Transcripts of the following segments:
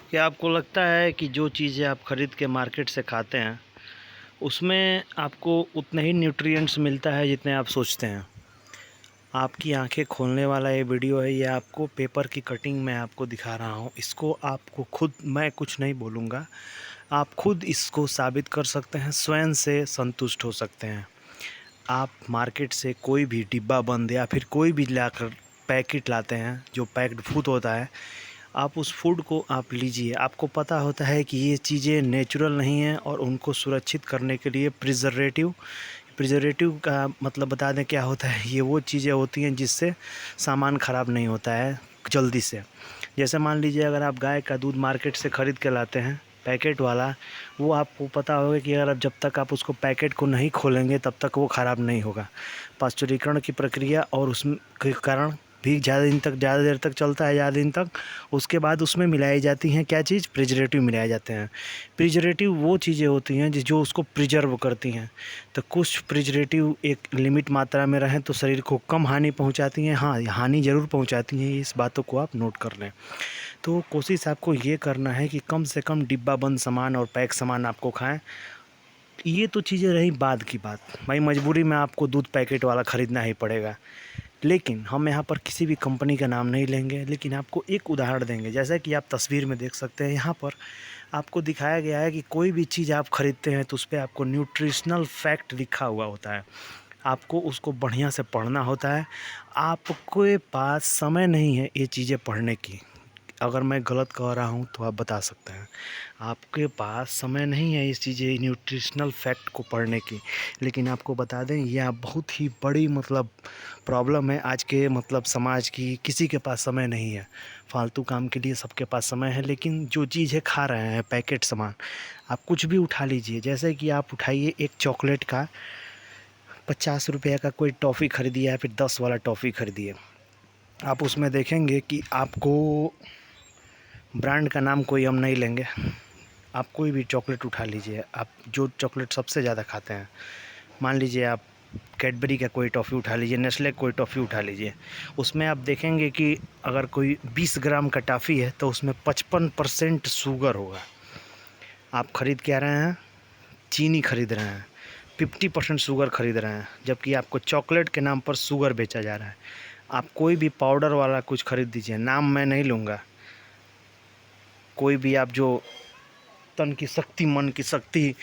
क्या आपको लगता है कि जो चीज़ें आप ख़रीद के मार्केट से खाते हैं उसमें आपको उतने ही न्यूट्रिएंट्स मिलता है जितने आप सोचते हैं? आपकी आंखें खोलने वाला ये वीडियो है। ये आपको पेपर की कटिंग मैं आपको दिखा रहा हूँ। इसको आपको खुद, मैं कुछ नहीं बोलूँगा, आप खुद इसको साबित कर सकते हैं, स्वयं से संतुष्ट हो सकते हैं। आप मार्केट से कोई भी डिब्बा बंद या फिर कोई भी लाकर पैकेट लाते हैं जो पैक्ड फूड होता है, आप उस फूड को आप लीजिए। आपको पता होता है कि ये चीज़ें नेचुरल नहीं हैं और उनको सुरक्षित करने के लिए प्रिजर्वेटिव का मतलब बता दें क्या होता है। ये वो चीज़ें होती हैं जिससे सामान ख़राब नहीं होता है जल्दी से। जैसे मान लीजिए अगर आप गाय का दूध मार्केट से ख़रीद के लाते हैं पैकेट वाला, वो आपको पता होगा कि अगर आप जब तक आप उसको पैकेट को नहीं खोलेंगे तब तक वो ख़राब नहीं होगा। पाश्चुरीकरण की प्रक्रिया और उसमें के कारण भी ज़्यादा देर तक चलता है, ज़्यादा दिन तक। उसके बाद उसमें मिलाई जाती हैं क्या चीज़, प्रिजर्वेटिव मिलाए जाते हैं। प्रिजर्वेटिव वो चीज़ें होती हैं जो उसको प्रिजर्व करती हैं। तो कुछ प्रिजर्वेटिव एक लिमिट मात्रा में रहें तो शरीर को कम हानि पहुंचाती हैं। हाँ, हानि ज़रूर पहुंचाती हैं, इस बातों को आप नोट कर लें। तो कोशिश आपको ये करना है कि कम से कम डिब्बा बंद सामान और पैक सामान आपको खाएं। ये तो चीज़ें रही बाद की बात, भाई मजबूरी में आपको दूध पैकेट वाला ख़रीदना ही पड़ेगा। लेकिन हम यहाँ पर किसी भी कंपनी का नाम नहीं लेंगे, लेकिन आपको एक उदाहरण देंगे। जैसा कि आप तस्वीर में देख सकते हैं, यहाँ पर आपको दिखाया गया है कि कोई भी चीज़ आप ख़रीदते हैं तो उस पे आपको न्यूट्रिशनल फैक्ट लिखा हुआ होता है। आपको उसको बढ़िया से पढ़ना होता है। आपके पास समय नहीं है ये चीज़ें पढ़ने की। अगर मैं गलत कह रहा हूँ तो आप बता सकते हैं। आपके पास समय नहीं है इस चीज़ें न्यूट्रिशनल फैक्ट को पढ़ने की। लेकिन आपको बता दें, यह बहुत ही बड़ी मतलब प्रॉब्लम है आज के मतलब समाज की। किसी के पास समय नहीं है, फालतू काम के लिए सबके पास समय है, लेकिन जो चीज़ें खा रहे हैं पैकेट सामान। आप कुछ भी उठा लीजिए, जैसे कि आप उठाइए एक चॉकलेट का 50 रुपये का कोई टॉफ़ी खरीदिए या फिर 10 वाला टॉफ़ी खरीदिए। आप उसमें देखेंगे कि आपको, ब्रांड का नाम कोई हम नहीं लेंगे, आप कोई भी चॉकलेट उठा लीजिए, आप जो चॉकलेट सबसे ज़्यादा खाते हैं, मान लीजिए आप कैडबरी का कोई टॉफ़ी उठा लीजिए, नेस्ले कोई टॉफ़ी उठा लीजिए। उसमें आप देखेंगे कि अगर कोई 20 ग्राम का टॉफ़ी है तो उसमें 55% शुगर होगा। आप ख़रीद क्या रहे हैं, चीनी ख़रीद रहे हैं, 50% शुगर ख़रीद रहे हैं, जबकि आपको चॉकलेट के नाम पर शुगर बेचा जा रहा है। आप कोई भी पाउडर वाला कुछ ख़रीद दीजिए, नाम मैं नहीं लूँगा, कोई भी आप जो तन की शक्ति, मन की शक्ति,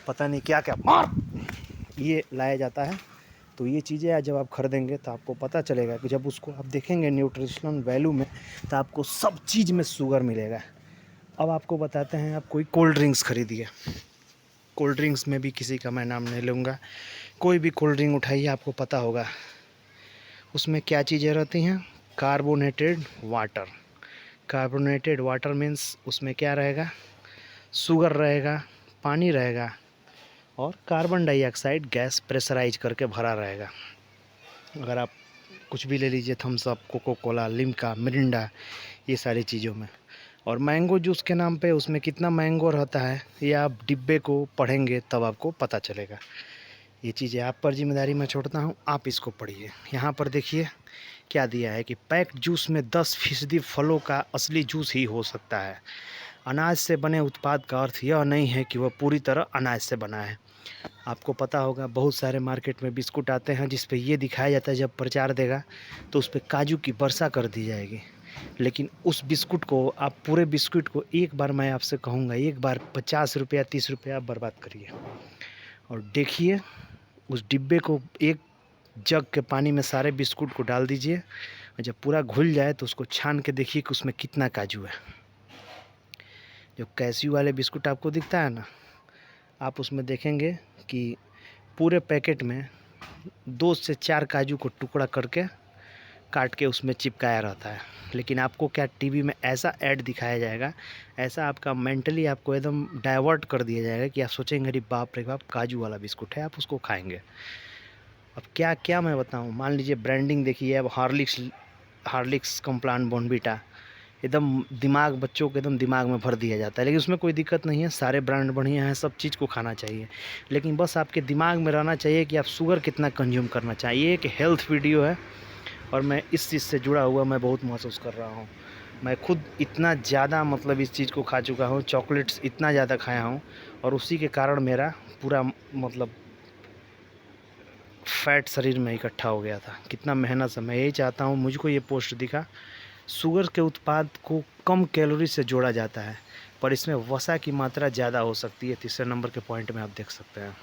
पता नहीं क्या क्या मार ये लाया जाता है, तो ये चीज़ें जब आप खरीदेंगे तो आपको पता चलेगा कि जब उसको आप देखेंगे न्यूट्रिशनल वैल्यू में, तो आपको सब चीज़ में शुगर मिलेगा। अब आपको बताते हैं, आप कोई कोल्ड ड्रिंक्स खरीदिए। कोल्ड ड्रिंक्स में भी किसी का मैं नाम नहीं लूँगा, कोई भी कोल्ड ड्रिंक उठाइए, आपको पता होगा उसमें क्या चीज़ें रहती हैं, carbonated water. Carbonated water means उसमें क्या रहेगा, शुगर रहेगा, पानी रहेगा और कार्बन डाइऑक्साइड गैस प्रेशराइज करके भरा रहेगा। अगर आप कुछ भी ले लीजिए, Thums Up, Coca Cola, Limca, Mirinda, ये सारी चीज़ों में। और मैंगो जूस के नाम पे उसमें कितना मैंगो रहता है, ये आप डिब्बे को पढ़ेंगे तब आपको पता चलेगा। ये चीज़ें आप पर जिम्मेदारी मैं छोड़ता हूँ, आप इसको पढ़िए। यहाँ पर देखिए क्या दिया है कि पैक्ड जूस में 10% फलों का असली जूस ही हो सकता है। अनाज से बने उत्पाद का अर्थ यह नहीं है कि वह पूरी तरह अनाज से बना है। आपको पता होगा बहुत सारे मार्केट में बिस्कुट आते हैं जिस पे ये दिखाया जाता है, जब प्रचार देगा तो उस पे काजू की वर्षा कर दी जाएगी। लेकिन उस बिस्कुट को, आप पूरे बिस्कुट को, एक बार मैं आपसे कहूँगा, एक बार 50 रुपया 30 रुपया आप बर्बाद करिए और देखिए उस डिब्बे को, एक जग के पानी में सारे बिस्कुट को डाल दीजिए और जब पूरा घुल जाए तो उसको छान के देखिए कि उसमें कितना काजू है। जो कैश्यू वाले बिस्कुट आपको दिखता है ना, आप उसमें देखेंगे कि पूरे पैकेट में 2 से 4 काजू को टुकड़ा करके काट के उसमें चिपकाया रहता है। लेकिन आपको क्या टीवी में ऐसा ऐड दिखाया जाएगा, ऐसा आपका मेंटली आपको एकदम डाइवर्ट कर दिया जाएगा कि आप सोचेंगे अरे बाप रे बाप, काजू वाला बिस्कुट है, आप उसको खाएंगे। अब क्या क्या मैं बताऊं, मान लीजिए ब्रांडिंग देखिए, अब हॉर्लिक्स कॉम्प्लान बॉर्नवीटा, एकदम दिमाग, बच्चों के एकदम दिमाग में भर दिया जाता है। लेकिन उसमें कोई दिक्कत नहीं है, सारे ब्रांड बढ़िया हैं, सब चीज़ को खाना चाहिए। लेकिन बस आपके दिमाग में रहना चाहिए कि आप शुगर कितना कंज्यूम करना चाहिए। एक हेल्थ वीडियो है और मैं इस चीज़ से जुड़ा हुआ मैं बहुत महसूस कर रहा हूँ। मैं खुद इतना ज़्यादा मतलब इस चीज़ को खा चुका हूँ, चॉकलेट्स इतना ज़्यादा खाया हूँ, और उसी के कारण मेरा पूरा मतलब फैट शरीर में इकट्ठा हो गया था। कितना मेहनत से मैं यही चाहता हूँ, मुझको ये पोस्ट दिखा, शुगर के उत्पाद को कम कैलोरी से जोड़ा जाता है, पर इसमें वसा की मात्रा ज़्यादा हो सकती है। तीसरे नंबर के पॉइंट में आप देख सकते हैं।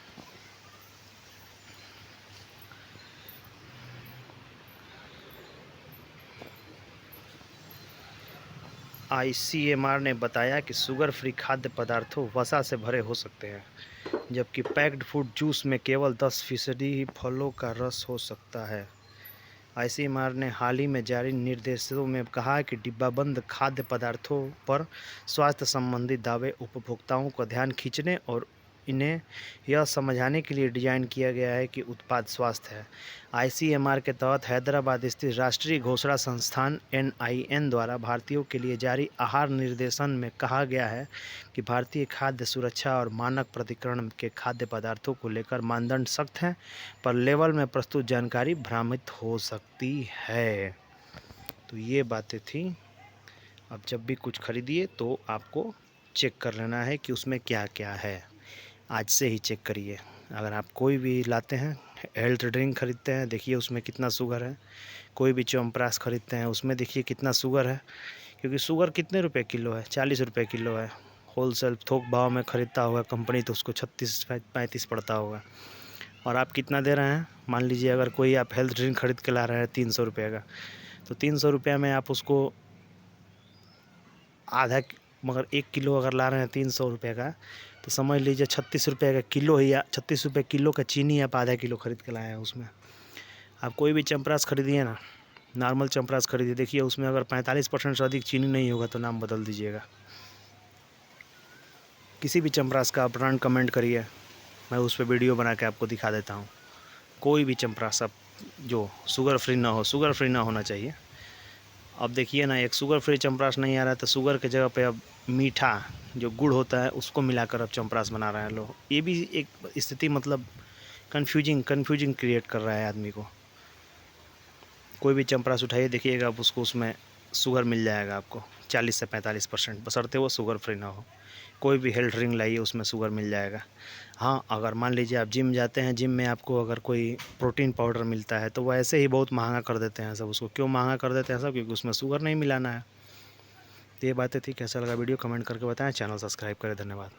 ICMR ने बताया कि शुगर फ्री खाद्य पदार्थों वसा से भरे हो सकते हैं, जबकि पैक्ड फूड जूस में केवल 10% ही फलों का रस हो सकता है। ICMR ने हाल ही में जारी निर्देशों में कहा कि डिब्बाबंद खाद्य पदार्थों पर स्वास्थ्य संबंधी दावे उपभोक्ताओं का ध्यान खींचने और इन्हें यह समझाने के लिए डिज़ाइन किया गया है कि उत्पाद स्वास्थ्य है। ICMR के तहत हैदराबाद स्थित राष्ट्रीय घोषणा संस्थान NIN द्वारा भारतीयों के लिए जारी आहार निर्देशन में कहा गया है कि भारतीय खाद्य सुरक्षा और मानक प्राधिकरण के खाद्य पदार्थों को लेकर मानदंड सख्त हैं, पर लेबल में प्रस्तुत जानकारी भ्रामित हो सकती है। तो ये बातें थी। अब जब भी कुछ खरीदिए तो आपको चेक कर लेना है कि उसमें क्या क्या है। आज से ही चेक करिए। अगर आप कोई भी लाते हैं, हेल्थ ड्रिंक खरीदते हैं, देखिए उसमें कितना शुगर है। कोई भी च्यवनप्राश खरीदते हैं, उसमें देखिए कितना शुगर है, क्योंकि शुगर कितने रुपए किलो है? 40 रुपये किलो है। होलसेल थोक भाव में ख़रीदता होगा कंपनी तो उसको 36-35 पड़ता होगा, और आप कितना दे रहे हैं? मान लीजिए अगर कोई आप हेल्थ ड्रिंक खरीद के ला रहे हैं 300 रुपये का, तो 300 रुपये में आप उसको आधा, मगर 1 किलो अगर ला रहे हैं 300 रुपये का, तो समझ लीजिए 36 रुपये का किलो ही, या 36 रुपये किलो का चीनी आप आधा किलो खरीद के लाए हैं। उसमें आप कोई भी च्यवनप्राश खरीदिए ना, नॉर्मल च्यवनप्राश खरीदिए, देखिए उसमें अगर 45% से अधिक चीनी नहीं होगा तो नाम बदल दीजिएगा। किसी भी च्यवनप्राश का आप ब्रांड कमेंट करिए, मैं उस पर वीडियो बना के आपको दिखा देता हूँ। कोई भी च्यवनप्राश आप जो शुगर फ्री ना हो, शुगर फ्री ना होना चाहिए। अब देखिए ना, एक शुगर फ्री च्यवनप्राश नहीं आ रहा है तो शुगर के जगह पे अब मीठा जो गुड़ होता है उसको मिलाकर अब च्यवनप्राश बना रहे हैं लोग। ये भी एक स्थिति मतलब कन्फ्यूजिंग क्रिएट कर रहा है आदमी को। कोई भी च्यवनप्राश उठाइए, देखिएगा आप उसको, उसमें शुगर मिल जाएगा आपको 40 से 45%, बशर्ते वो शुगर फ्री ना हो। कोई भी हेल्थ ड्रिंक लाइए उसमें शुगर मिल जाएगा। हाँ, अगर मान लीजिए आप जिम जाते हैं, जिम में आपको अगर कोई प्रोटीन पाउडर मिलता है तो वो ऐसे ही बहुत महंगा कर देते हैं सब उसको। क्यों महंगा कर देते हैं सब? क्योंकि उसमें शुगर नहीं मिलाना है। तो ये बातें थी। कैसा लगा वीडियो कमेंट करके बताएं, चैनल सब्सक्राइब करें। धन्यवाद।